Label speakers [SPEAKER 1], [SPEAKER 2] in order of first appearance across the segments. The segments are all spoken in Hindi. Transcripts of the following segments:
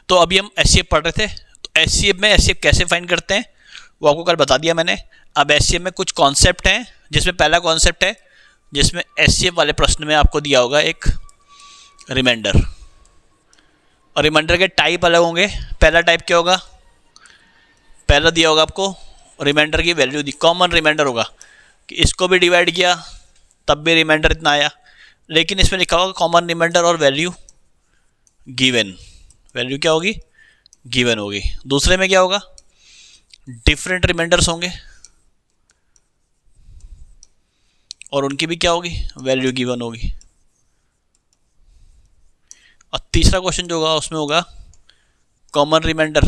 [SPEAKER 1] तो अभी हम एचसीएफ पढ़ रहे थे। तो एचसीएफ में एचसीएफ कैसे फाइंड करते हैं वो आपको कल बता दिया मैंने। अब एचसीएफ में कुछ कॉन्सेप्ट हैं, जिसमें पहला कॉन्सेप्ट है जिसमें एचसीएफ वाले प्रश्न में आपको दिया होगा एक रिमाइंडर, और रिमाइंडर के टाइप अलग होंगे। पहला टाइप क्या होगा, पहला दिया होगा आपको रिमाइंडर की वैल्यू दी, कॉमन रिमाइंडर होगा कि इसको भी डिवाइड किया तब भी रिमाइंडर इतना आया, लेकिन इसमें लिखा होगा कॉमन रिमाइंडर और वैल्यू गिवन, वैल्यू क्या होगी, गिवन होगी। दूसरे में क्या होगा, डिफरेंट रिमाइंडर्स होंगे और उनकी भी क्या होगी, वैल्यू गिवन होगी। और तीसरा क्वेश्चन जो होगा उसमें होगा कॉमन रिमाइंडर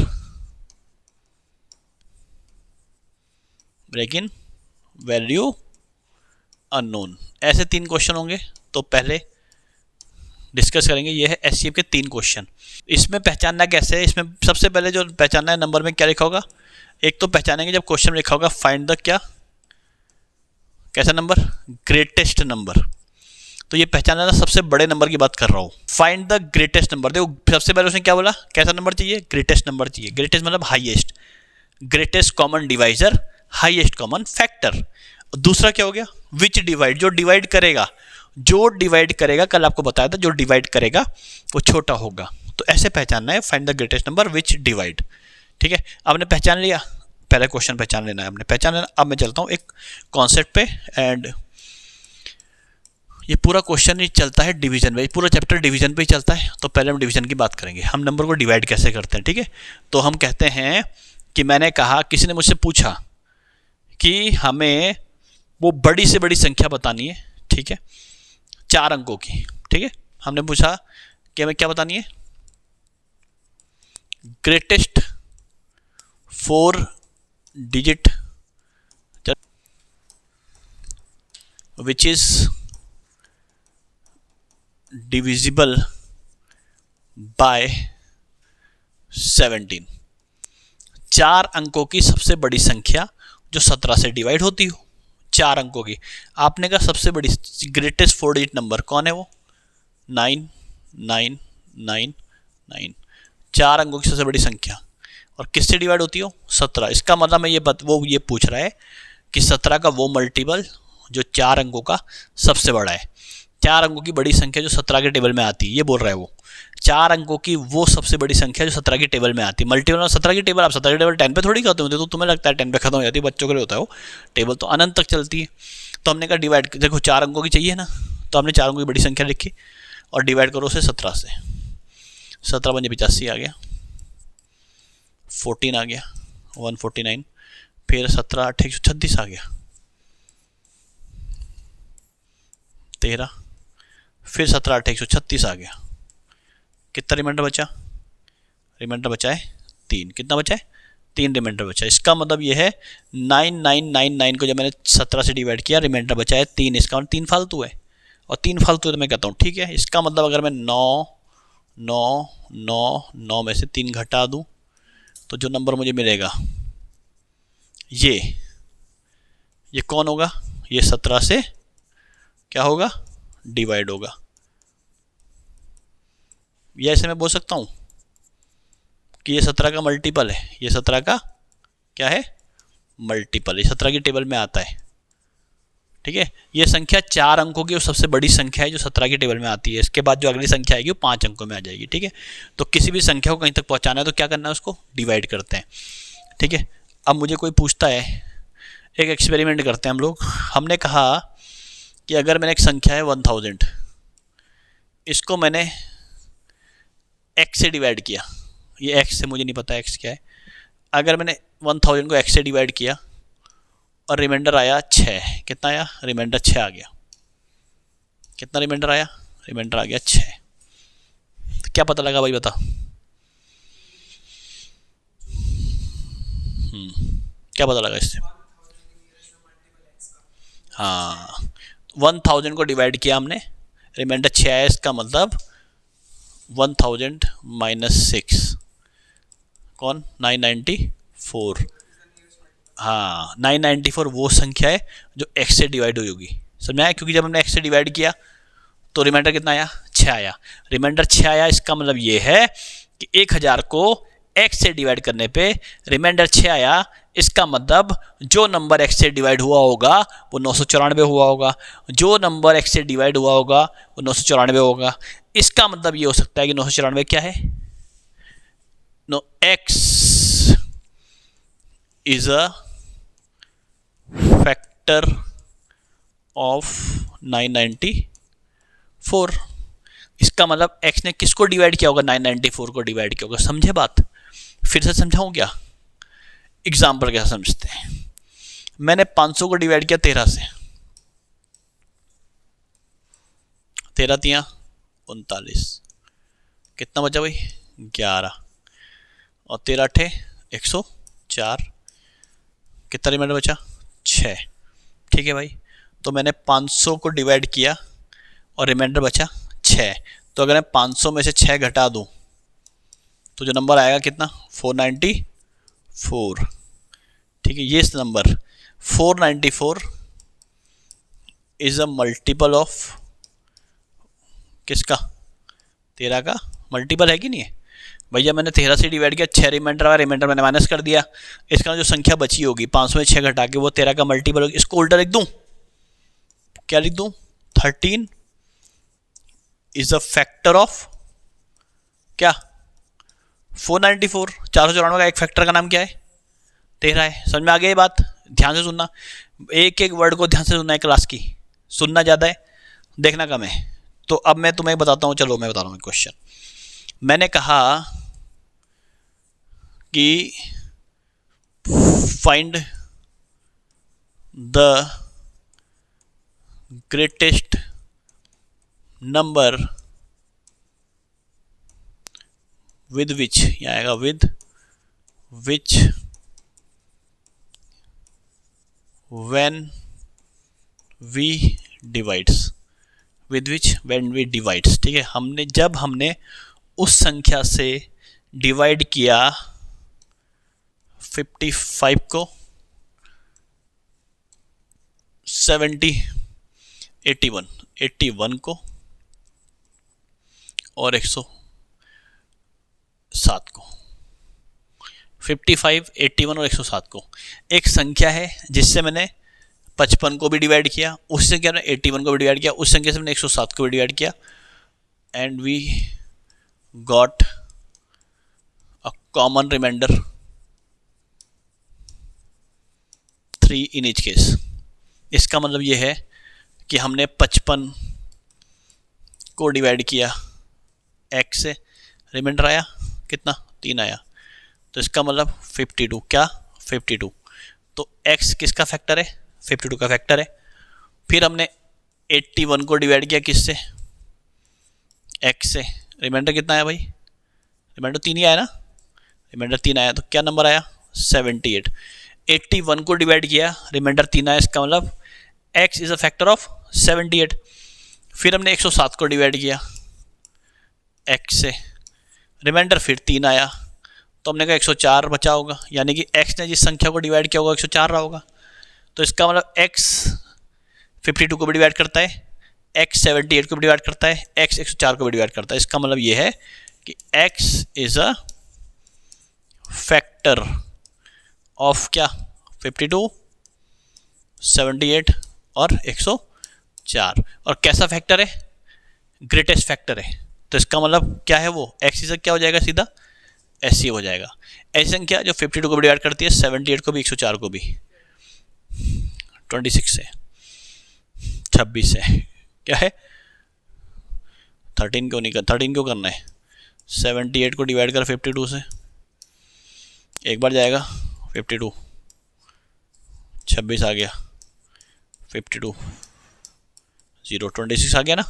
[SPEAKER 1] लेकिन वैल्यू अननोन। ऐसे 3 क्वेश्चन होंगे। तो पहले डिस्कस करेंगे, ये है एचसीएफ के 3 क्वेश्चन। इसमें पहचानना कैसे है, इसमें सबसे पहले जो पहचानना है नंबर में क्या लिखा होगा, एक तो पहचानेंगे जब क्वेश्चन में लिखा होगा फाइंड द क्या, कैसा नंबर, ग्रेटेस्ट नंबर। तो ये पहचाना था, सबसे बड़े नंबर की बात कर रहा हूँ। फाइंड द ग्रेटेस्ट नंबर, देखो सबसे पहले उसने क्या बोला, कैसा नंबर चाहिए, ग्रेटेस्ट नंबर चाहिए। ग्रेटेस्ट मतलब highest, greatest common divisor, highest common factor. दूसरा क्या हो गया, विच डिवाइड, जो डिवाइड करेगा, जो डिवाइड करेगा, कल आपको बताया था जो डिवाइड करेगा वो छोटा होगा। तो ऐसे पहचानना है find the greatest number which divide. ठीक है, आपने पहचान लिया, पहला क्वेश्चन पहचान लेना है, आपने पहचान लेना। अब मैं चलता हूँ एक कॉन्सेप्ट पे, एंड ये पूरा क्वेश्चन ही चलता है डिवीजन पे, पूरा चैप्टर डिवीजन पे ही चलता है। तो पहले हम डिवीजन की बात करेंगे, हम नंबर को डिवाइड कैसे करते हैं। ठीक है, तो हम कहते हैं कि मैंने कहा, किसी ने मुझसे पूछा कि हमें वो बड़ी से बड़ी संख्या बतानी है, ठीक है, 4 अंकों की। ठीक है, हमने पूछा कि हमें क्या बतानी है, greatest 4 digit which is divisible by 17। 4 अंकों की सबसे बड़ी संख्या जो 17 से डिवाइड होती हो, 4 अंकों की। आपने कहा सबसे बड़ी ग्रेटेस्ट 4 डिजिट नंबर कौन है, वो 9999। 4 अंकों की सबसे बड़ी संख्या और किससे डिवाइड होती हो, 17। इसका मतलब मैं वो ये पूछ रहा है कि 17 का वो मल्टीपल जो 4 अंकों का सबसे बड़ा है। 4 अंकों की बड़ी संख्या जो 17 के टेबल में आती है, ये बोल रहा है वो 4 अंकों की वो सबसे बड़ी संख्या जो 17 की टेबल में आती है। मल्टीपल 17 की टेबल, आप 17 की टेबल 10 पे थोड़ी करते होते, तो तुम्हें लगता है 10 पे खत्म हो जाती है, बच्चों के लिए होता है वो टेबल, तो अनंत तक चलती है। तो हमने कहा डिवाइड, देखो 4 अंकों की चाहिए ना, तो हमने 4 अंकों की बड़ी संख्या लिखी और डिवाइड करो उसे 17 से। 17 पंजे 85 आ गया, 14 आ गया 149, फिर 17 8 136 आ गया 13, फिर 17 8 136 आ गया। कितना रिमाइंडर बचा, रिमाइंडर बचा है 3। कितना बचा है, 3 रिमाइंडर बचा है। इसका मतलब ये है 9999 को जब मैंने 17 से डिवाइड किया, रिमाइंडर बचा है 3। इसका मतलब 3 फालतू है, और 3 फालतू है तो मैं कहता हूँ ठीक है। इसका मतलब अगर मैं 9 9 9 9 में से 3 घटा दूँ तो जो नंबर मुझे मिलेगा ये कौन होगा, ये 17 से क्या होगा, डिवाइड होगा। ये ऐसे मैं बोल सकता हूँ कि ये 17 का मल्टीपल है, ये 17 का क्या है, मल्टीपल, ये 17 की टेबल में आता है। ठीक है, ये संख्या 4 अंकों की वो सबसे बड़ी संख्या है जो 17 की टेबल में आती है। इसके बाद जो अगली संख्या आएगी वो 5 अंकों में आ जाएगी। ठीक है, तो किसी भी संख्या को कहीं तक पहुँचाना है तो क्या करना है, उसको डिवाइड करते हैं। ठीक है, अब मुझे कोई पूछता है, एक एक्सपेरिमेंट करते हैं हम लोग। हमने कहा कि अगर मैंने एक संख्या है 1000, इसको मैंने x से डिवाइड किया, ये x से मुझे नहीं पता x क्या है। अगर मैंने 1000 को x से डिवाइड किया और रिमाइंडर आया 6, कितना आया, रिमाइंडर 6 आ गया। कितना रिमाइंडर आया, रिमाइंडर आ गया 6। तो क्या पता लगा भाई, बता। क्या पता लगा इससे, हाँ 1000 को डिवाइड किया हमने, रिमाइंडर 6 आया, इसका मतलब 1000 माइनस 6 कौन, 994। हाँ 994 वो संख्या है जो x से डिवाइड हुई होगी, समझ में आया। क्योंकि जब हमने x से डिवाइड किया तो रिमाइंडर कितना आया, 6 आया। रिमाइंडर 6 आया, इसका मतलब ये है कि 1000 को x से डिवाइड करने पे रिमाइंडर 6 आया, इसका मतलब जो नंबर x से डिवाइड हुआ होगा वो 994 हुआ होगा, जो नंबर x से डिवाइड हुआ होगा वो 994 होगा। इसका मतलब ये हो सकता है कि 994 क्या है, no x is a factor of 994। इसका मतलब x ने किसको डिवाइड किया होगा, 994 को डिवाइड किया होगा। समझे बात, फिर से समझाऊं क्या, एग्जाम्पल कैसे समझते हैं। मैंने 500 को डिवाइड किया 13 से, 13 तिया 39, कितना बचा भाई 11, और 13 अठे 104, कितना रिमाइंडर बचा 6। ठीक है भाई, तो मैंने 500 को डिवाइड किया और रिमाइंडर बचा 6। तो अगर मैं 500 में से 6 घटा दूं तो जो नंबर आएगा कितना 494। ठीक है, ये number 494 is a multiple of किसका, 13 का मल्टीपल है कि नहीं है भैया। मैंने 13 से डिवाइड किया, 6 रिमाइंडर आया, रिमाइंडर मैंने माइनस कर दिया, इसका जो संख्या बची होगी 500 में 6 घटा के वो 13 का मल्टीपल होगी। इसको उल्टा लिख दूं, क्या लिख दूं, 13 इज अ फैक्टर ऑफ क्या 494। 494 का एक फैक्टर का नाम क्या है 13 है। समझ में आ गया ये बात, ध्यान से सुनना, एक एक वर्ड को ध्यान से सुनना है, क्लास की सुनना ज़्यादा है देखना कम है। तो अब मैं तुम्हें बताता हूँ, चलो मैं बता रहा हूँ क्वेश्चन। मैंने कहा कि find the greatest number with which, यहाँ आएगा with which when we divides, with which when we divides। ठीक है, जब हमने उस संख्या से डिवाइड किया 55 को 70, 81 को और 107 को, 55, 81 और 107 को। एक संख्या है जिससे मैंने 55 को भी डिवाइड किया, उससे क्या मैंने 81 को भी डिवाइड किया, उस संख्या से मैंने 107 को भी डिवाइड किया, and we got a common remainder 3 in each case. इसका मतलब ये है कि हमने 55 को डिवाइड किया x से, रिमाइंडर आया कितना 3 आया, तो इसका मतलब 52, क्या 52। तो x किसका फैक्टर है 52 का फैक्टर है। फिर हमने 81 को डिवाइड किया किससे, x से, रिमाइंडर कितना आया भाई, रिमाइंडर 3 ही आया ना, रिमाइंडर 3 आया, तो क्या नंबर आया 78। 81 को डिवाइड किया, रिमाइंडर 3 आया, इसका मतलब x is a factor of 78। फिर हमने 107 को डिवाइड किया x से, रिमाइंडर फिर 3 आया, तो हमने कहा 104 बचा होगा, यानी कि x ने जिस संख्या को डिवाइड किया होगा 104 रहा होगा। तो इसका मतलब x 52 को भी डिवाइड करता है, x 78 को भी डिवाइड करता है, x 104 को भी डिवाइड करता है। इसका मतलब ये है कि x is a factor of क्या 52, 78 और 104। और कैसा फैक्टर है, ग्रेटेस्ट फैक्टर है। तो इसका मतलब क्या है, वो x इज क्या हो जाएगा, सीधा ऐसी हो जाएगा। ऐसी संख्या जो 52 को भी डिवाइड करती है, 78 को भी, 104 को भी, 26 से, 26 से, क्या है 13 क्यों नहीं कर, 13 क्यों करना है, 78 को डिवाइड कर 52 से, एक बार जाएगा 52, 26 आ गया, 52 0, 26 आ गया ना।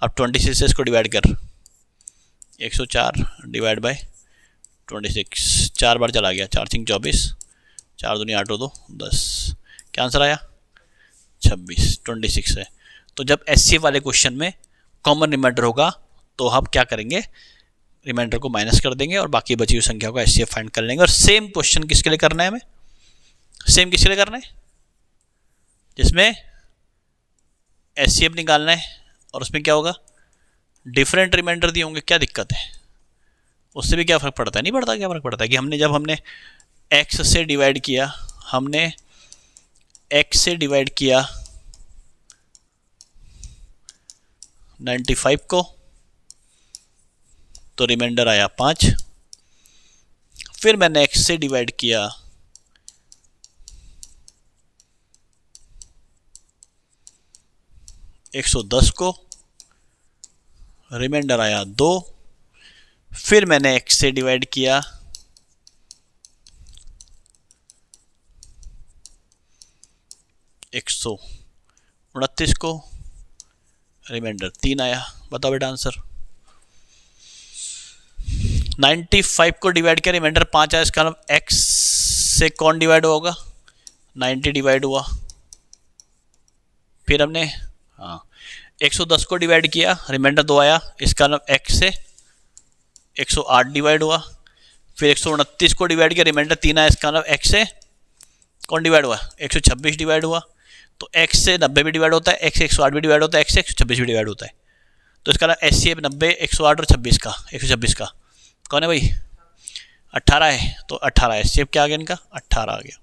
[SPEAKER 1] अब 26 से इसको डिवाइड कर, 104 डिवाइड बाय 26, 4 बार चला गया, 4 3 24, 4 दूनी 8 2 10, क्या आंसर आया 26, 26 है। तो जब एससीएफ वाले क्वेश्चन में कॉमन रिमाइंडर होगा तो हम क्या करेंगे, रिमाइंडर को माइनस कर देंगे और बाकी बची हुई संख्या को एससीएफ फाइंड कर लेंगे। और सेम क्वेश्चन किसके लिए करना है हमें, सेम किसके लिए करना है, जिसमें एससीएफ निकालना है और उसमें क्या होगा, डिफरेंट रिमाइंडर दिए होंगे, क्या दिक्कत है, उससे भी क्या फ़र्क पड़ता है? नहीं पड़ता। क्या फ़र्क पड़ता है कि हमने जब हमने x से डिवाइड किया, हमने x से डिवाइड किया 95 को, तो रिमाइंडर आया 5। फिर मैंने x से डिवाइड किया 110 को, रिमाइंडर आया 2। फिर मैंने x से डिवाइड किया 129 को, रिमाइंडर 3 आया। बताओ बेटा आंसर। 95 को डिवाइड किया, रिमाइंडर 5 आया, इसका मतलब x से कौन डिवाइड होगा? 90 डिवाइड हुआ। फिर हमने 110 को डिवाइड किया, रिमाइंडर 2 आया, इसका मतलब x से 108 डिवाइड हुआ। फिर 129 को डिवाइड किया, रिमाइंडर 3 आया, इसका मतलब x से कौन डिवाइड हुआ? 126 डिवाइड हुआ। तो x से 90 भी डिवाइड होता है, x से 108 भी डिवाइड होता है, x से 126 भी डिवाइड होता है। तो इसका मतलब HCF 90, 108 और 26 का, 126 का कौन है भाई? 18 है। तो 18 HCF क्या आ गया इनका? 18 आ गया।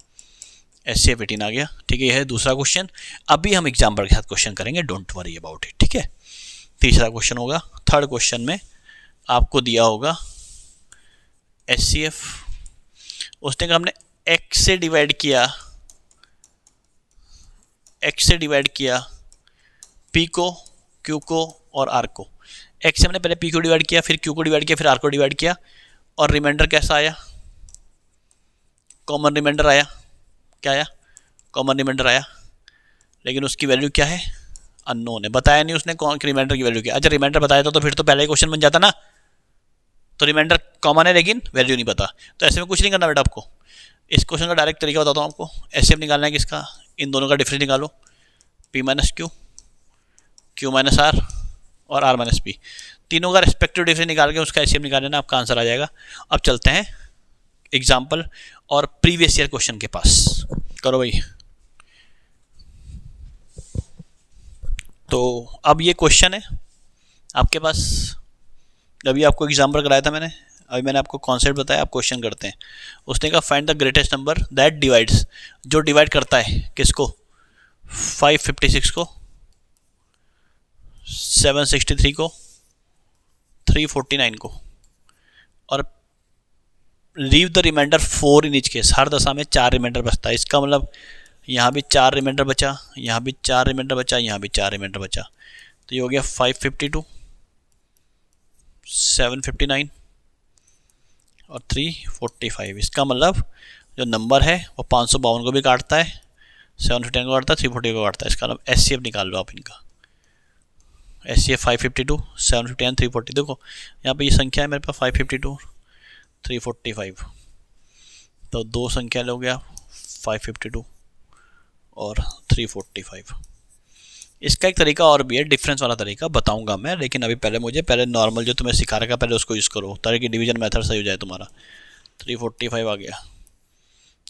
[SPEAKER 1] HCF 18 आ गया। ठीक है, यह है दूसरा क्वेश्चन। अभी हम एग्जाम्पल के साथ क्वेश्चन करेंगे, डोंट वरी अबाउट इट। ठीक है, तीसरा क्वेश्चन होगा। थर्ड क्वेश्चन में आपको दिया होगा HCF, उसने कहा हमने x से डिवाइड किया, x से डिवाइड किया p को, q को और r को। x से हमने पहले p को डिवाइड किया, फिर q को डिवाइड किया, फिर r को डिवाइड किया, और रिमाइंडर कैसा आया? कॉमन रिमाइंडर आया। क्या आया? कॉमन रिमाइंडर आया। लेकिन उसकी वैल्यू क्या है? अननोन है। बताया नहीं उसने कौन रिमाइंडर की वैल्यू क्या। अच्छा, रिमाइंडर बताया था तो फिर तो पहले ही क्वेश्चन बन जाता ना। तो रिमाइंडर कॉमन है लेकिन वैल्यू नहीं पता, तो ऐसे में कुछ नहीं करना बेटा आपको। इस क्वेश्चन का डायरेक्ट तरीका बताता हूँ आपको। HCF निकालना है किसका? इन दोनों का डिफरेंस निकालो, p minus q, q minus r और आर माइनस पी। तीनों का रेस्पेक्टिव डिफरेंस निकाल के उसका HCF निकाल लेना, आपका आंसर आ जाएगा। अब चलते हैं एग्जाम्पल और प्रीवियस ईयर क्वेश्चन के पास। करो भाई। तो अब ये क्वेश्चन है आपके पास, अभी आपको एग्जाम्पल कराया था मैंने, अभी मैंने आपको कॉन्सेप्ट बताया, आप क्वेश्चन करते हैं। उसने कहा find the greatest number that divides, जो डिवाइड करता है किसको? 556 को, 763 को, 349 को, और leave the reminder 4 in each case. हर दशा में 4 रिमाइंडर बचता है। इसका मतलब यहाँ भी 4 रिमाइंडर बचा, यहाँ भी 4 रिमाइंडर बचा, यहाँ भी 4 रिमाइंडर बचा। तो ये हो गया 552, 759 और 345। इसका मतलब जो नंबर है वो 552 को भी काटता है, 759 को काटता है, 340 को काटता है। इसका मतलब HCF निकाल लो आप इनका। HCF 552, 759, 340। देखो यहाँ पे ये संख्या है मेरे पास 552, 345। तो दो संख्या लोगे आप, 552 और 345। इसका एक तरीका और भी है, डिफरेंस वाला तरीका बताऊंगा मैं, लेकिन अभी पहले नॉर्मल जो तुम्हें सिखा रखा पहले उसको यूज़ करो, ताकि डिवीजन मेथड सही हो जाए तुम्हारा। 345 आ गया।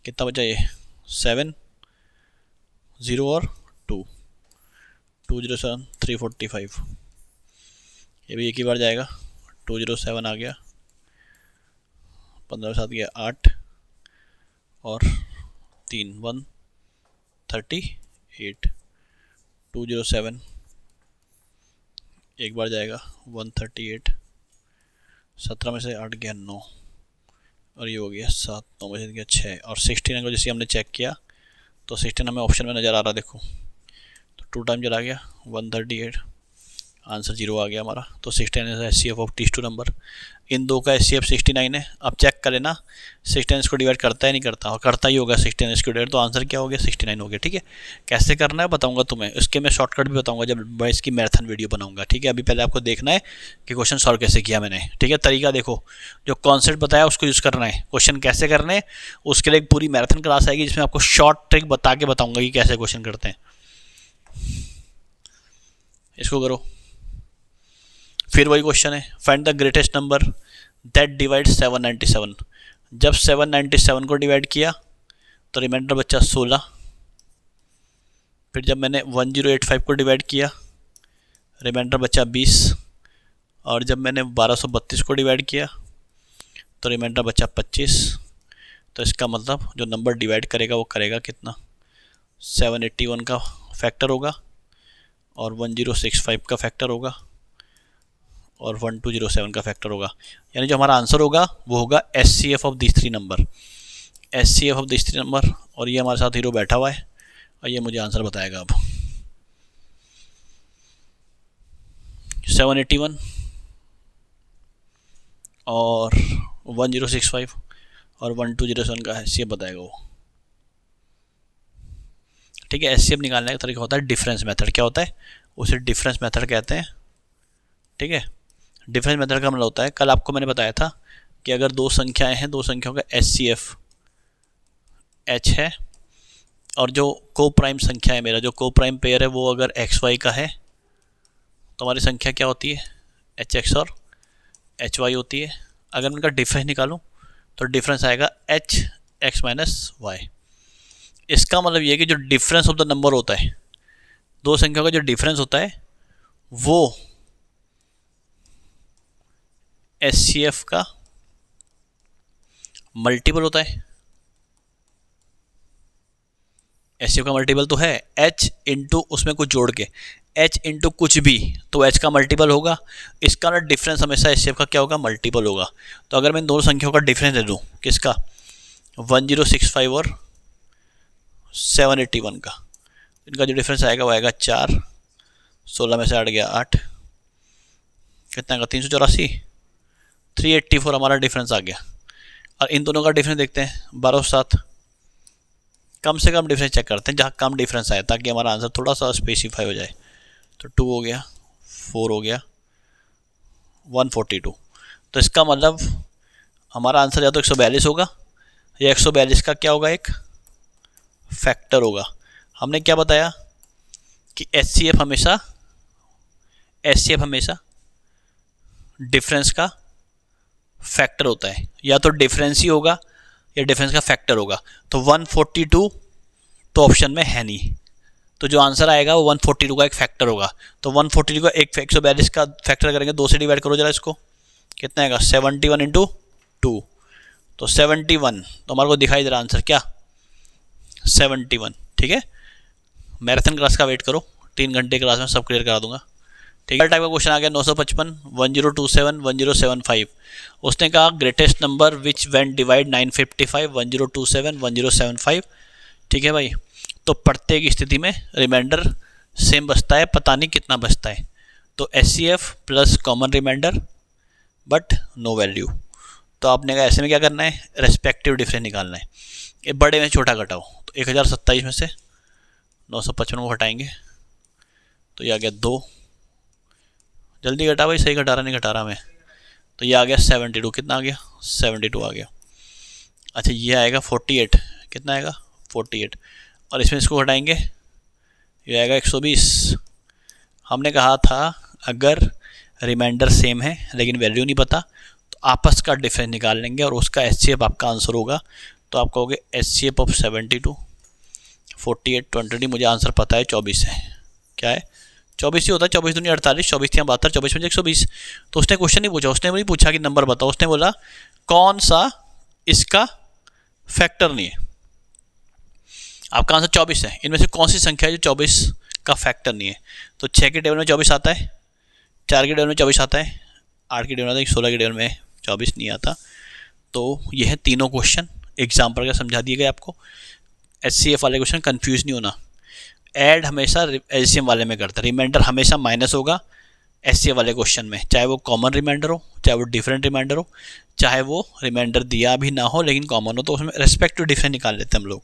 [SPEAKER 1] कितना बचा ये? 7, 0 और 2, 207, 345। ये भी एक ही बार जाएगा। 207 आ गया, 15 के साथ गया 8 और 3, 138। 207 एक बार जाएगा, 138। 17 में से 8 गया 9, और ये हो गया 7, 9 में से गया 6, और 16 को जैसे हमने चेक किया तो 16 हमें ऑप्शन में नज़र आ रहा, देखो तो 2 टाइम चला गया, 138। आंसर 0 आ गया हमारा। तो 69 है HCF of these two number. इन दो का HCF 69 है। अब चेक करें ना 69 को डिवाइड करता है नहीं करता, और करता ही होगा 69 को डिवाइड, तो आंसर क्या हो गया? 69 हो गया। ठीक है, कैसे करना है बताऊंगा तुम्हें, उसके मैं शॉर्टकट भी बताऊंगा जब मैं इसकी मैराथन वीडियो बनाऊंगा। ठीक है, अभी पहले आपको देखना है कि क्वेश्चन सॉल्व कैसे किया मैंने। ठीक है, तरीका देखो, जो कॉन्सेप्ट बताया उसको यूज़ करना है, क्वेश्चन कैसे करने हैं उसके लिए एक पूरी मैराथन क्लास आएगी जिसमें आपको शॉर्ट ट्रिक बता के बताऊंगा कि कैसे क्वेश्चन करते हैं। इसको करो। फिर वही क्वेश्चन है, find the greatest number that divide 797। जब 797 को डिवाइड किया तो रिमाइंडर बचा 16। फिर जब मैंने 1085 को डिवाइड किया रिमाइंडर बचा 20, और जब मैंने 1232 को डिवाइड किया तो रिमाइंडर बचा 25। तो इसका मतलब जो नंबर डिवाइड करेगा वो करेगा कितना, 781 का फैक्टर होगा और 1065 का फैक्टर होगा और 1207 का फैक्टर होगा। यानी जो हमारा आंसर होगा वो होगा SCF of this 3 number, SCF of this 3 number. और ये हमारे साथ हीरो बैठा हुआ है और ये मुझे आंसर बताएगा अब। 781 और 1065 और 1207 का SCF बताएगा वो। ठीक है, SCF निकालने का तरीका होता है डिफरेंस मेथड। क्या होता है, उसे डिफरेंस मेथड कहते हैं। ठीक है, डिफरेंस मेथड का मतलब होता है, कल आपको मैंने बताया था कि अगर दो संख्याएं हैं, दो संख्याओं का SCF H है और जो को प्राइम संख्या है, मेरा जो को प्राइम पेयर है वो अगर XY का है तो हमारी संख्या क्या होती है, HX और HY होती है। अगर मैं इनका डिफरेंस निकालूं तो डिफरेंस आएगा HX माइनस Y। इसका मतलब ये कि जो डिफरेंस ऑफ द नंबर होता है, दो संख्याओं का जो डिफरेंस होता है वो SCF का मल्टीपल होता है। SCF का मल्टीपल तो है H इंटू उसमें कुछ जोड़ के, H इंटू कुछ भी तो H का मल्टीपल होगा। इसका ना डिफरेंस हमेशा SCF का क्या होगा, मल्टीपल होगा। तो अगर मैं इन दोनों संख्याओं का डिफरेंस दे दूँ, किसका, 1065 और 781 का, इनका जो डिफरेंस आएगा वो आएगा 4, 16 में से 8 गया 8, कितना आएगा 384, 384 हमारा डिफरेंस आ गया। और इन दोनों का डिफरेंस देखते हैं, 12 7, कम से कम डिफरेंस चेक करते हैं जहाँ कम डिफरेंस आए ताकि हमारा आंसर थोड़ा सा स्पेसिफाई हो जाए। तो 2 हो गया, 4 हो गया, 142। तो इसका मतलब हमारा आंसर या तो 142 होगा या 142 का क्या होगा, एक फैक्टर होगा। हमने क्या बताया कि SCF हमेशा डिफरेंस का फैक्टर होता है, या तो डिफरेंस ही होगा या डिफरेंस का फैक्टर होगा। तो 142 तो ऑप्शन में है नहीं, तो जो आंसर आएगा वो 142 का एक फैक्टर होगा। तो 142 का एक 142 का फैक्टर करेंगे, 2 से डिवाइड करो जरा इसको, कितना आएगा 71 इंटू 2, तो 71। तो हमारे को दिखाई दे रहा आंसर क्या, 71। ठीक है, मैराथन क्लास का वेट करो, 3 घंटे क्लास में सब क्लियर करा दूंगा। ठीक है, टाइप का क्वेश्चन आ गया 955, 1027, 1075। उसने कहा greatest number which when divide 955, 1027, 1075। ठीक है भाई, तो प्रत्येक स्थिति में रिमाइंडर सेम बचता है, पता नहीं कितना बचता है। तो SCF plus common remainder but no value. तो आपने कहा ऐसे में क्या करना है, रेस्पेक्टिव डिफरेंस निकालना है। ये बड़े में छोटा घटाओ, तो 1027 में से 955 को हटाएंगे तो ये आ गया 2। जल्दी घटा भाई, सही घटा रहा नहीं घटा रहा मैं। तो ये आ गया 72, कितना आ गया 72 आ गया। अच्छा ये आएगा 48, कितना आएगा 48, और इसमें इसको घटाएंगे ये आएगा 120। हमने कहा था अगर रिमाइंडर सेम है लेकिन वैल्यू नहीं पता तो आपस का डिफरेंस निकाल लेंगे और उसका SCF आपका आंसर होगा। तो आप कहोगे SCF ऑफ 72, 48, 20, मुझे आंसर पता है 24 है। क्या है 24 ही होता है, 24 दूनी 48, 24 3 72, 24 में 120। तो उसने क्वेश्चन नहीं पूछा, उसने नहीं पूछा कि नंबर बताओ, उसने बोला कौन सा इसका फैक्टर नहीं है। आपका आंसर 24 है, इनमें से कौन सी संख्या है जो 24 का फैक्टर नहीं है। तो 6 के टेबल में 24 आता है, 4 के टेबल में 24 आता है, 8 के टेबल में आता है, 16 के टेबल में 24 नहीं आता। तो यह है तीनों क्वेश्चन एग्जाम्पल का समझा दिए गए आपको। SCF वाले क्वेश्चन कंफ्यूज नहीं होना, ऐड हमेशा LCM वाले में करता है, रिमाइंडर हमेशा माइनस होगा SCF वाले क्वेश्चन में, चाहे वो कॉमन रिमाइंडर हो, चाहे वो डिफरेंट रिमाइंडर हो, चाहे वो रिमाइंडर दिया भी ना हो लेकिन कॉमन हो, तो उसमें रेस्पेक्टिव डिफरेंस निकाल लेते हैं हम लोग।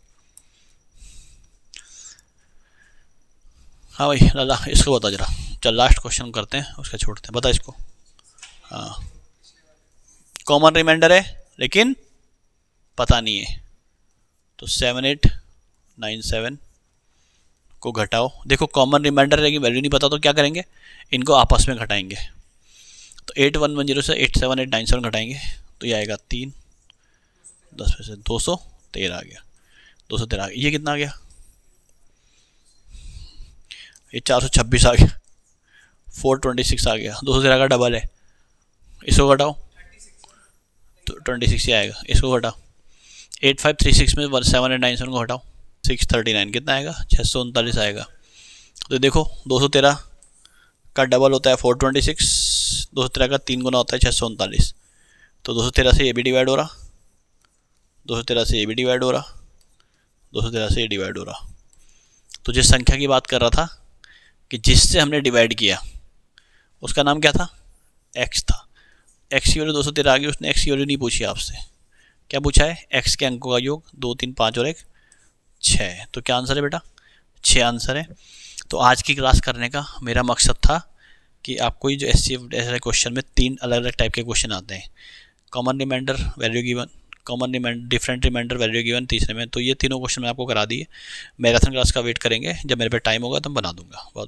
[SPEAKER 1] हाँ भाई लाला इसको बता जरा, चल लास्ट क्वेश्चन करते हैं उसका छोड़ते हैं, बता इसको। हाँ कॉमन रिमाइंडर है लेकिन पता नहीं है, तो 7897 को घटाओ। देखो कॉमन रिमाइंडर लेकिन वैल्यू नहीं पता तो क्या करेंगे, इनको आपस में घटाएंगे। तो 8110 से 87897 घटाएंगे तो ये आएगा 3, 10 में से 213 आ गया, 213 आ गया। ये कितना आ गया, ये 426 आ गया, 426 आ गया, 213 का डबल है, इसको घटाओ तो 26 ही आएगा, इसको घटाओ। 8536 में 797 को हटाओ, 639 कितना आएगा, 639 आएगा। तो देखो 213 का डबल होता है 426, 213 का 3 गुना होता है 639। तो 213 से ये भी डिवाइड हो रहा, 213 से ये भी डिवाइड हो रहा, 213 से ये डिवाइड हो रहा। तो जिस संख्या की बात कर रहा था कि जिससे हमने डिवाइड किया उसका नाम क्या था, x था। x की वैल्यू 213 आ गई, उसने x की वैल्यू नहीं पूछी आपसे, क्या पूछा है, x के अंकों का योग, 2 3 5 और 1 6। तो क्या आंसर है बेटा, 6 आंसर है। तो आज की क्लास करने का मेरा मकसद था कि आपको ये जो SCF ऐसे क्वेश्चन में 3 अलग अलग टाइप के क्वेश्चन आते हैं, common remainder value given, common remainder, different remainder value given तीसरे में। तो ये तीनों क्वेश्चन मैं आपको करा दिए। मैराथन क्लास का वेट करेंगे, जब मेरे पे टाइम होगा तो मैं बना दूंगा। बहुत